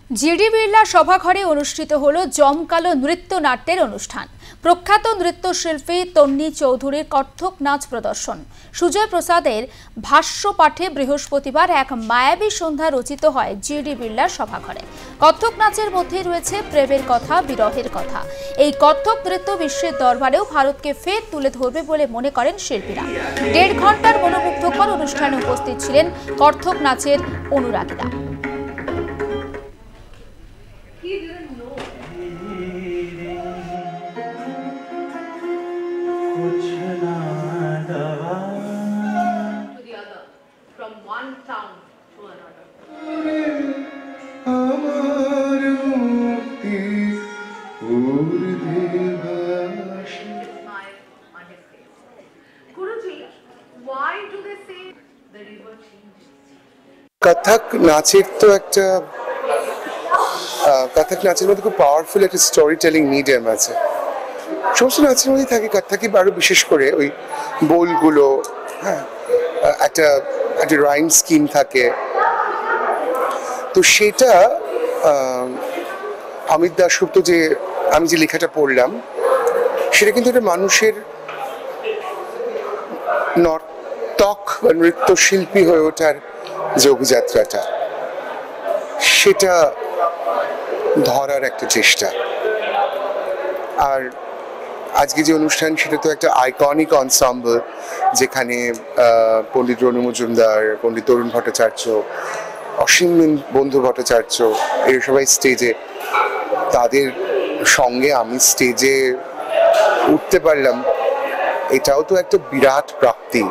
GD Birla সভাঘরে অনুষ্ঠিত হলো জমকালো নৃত্যনাট্যের অনুষ্ঠান। প্রখ্যাত নৃত্যশিল্পী তন্নি চৌধুরীর কত্থক নাচ প্রদর্শন। সুজয় প্রসাদের ভাষ্য পাঠে বৃহস্পতিবার এক মায়াবী সন্ধ্যা রচিত হয় জিডি বিড়লার সভাঘরে। কত্থক নাচের মধ্যে রয়েছে প্রেমের কথা, বিরহের কথা। এই কত্থক নৃত্য বিশ্বের দরবারেও ভারতকে ফের তুলে ধরবে বলে মনে করেন শিল্পীরা। 1.5 ঘন্টার মনোমুগ্ধকর অনুষ্ঠানে উপস্থিত ছিলেন কত্থক নাচের অনুরাগীরা। From one town to another. Smile on his face. Guruji, why do they say the river changes? Kathak নাচের তো একটা কত্থক নাচের মধ্যে খুব পাওয়ারফুল একটা স্টোরি টেলিং মিডিয়াম আছে। সমস্ত নাচের মধ্যেই থাকে, কত্থকে আরো বিশেষ করে ওই বোলগুলো, হ্যাঁ, একটা রাইম স্কিম থাকে। তো সেটা অমিত দাশগুপ্ত আমি যে লেখাটা পড়লাম, সেটা কিন্তু একটা মানুষের নর্তক বা নৃত্যশিল্পী হয়ে ওঠার যে অভিযাত্রাটা, সেটা ধরার একটা চেষ্টা। আর আজকে যে অনুষ্ঠান, সেটা তো একটা আইকনিক এনসেম্বল, যেখানে পণ্ডিত রনু মজুমদার, পণ্ডিত তরুণ ভট্টাচার্য, অসীম বন্ধু ভট্টাচার্য, এর সবাই স্টেজে। তাদের সঙ্গে আমি স্টেজে উঠতে পারলাম, এটাও তো একটা বিরাট প্রাপ্তি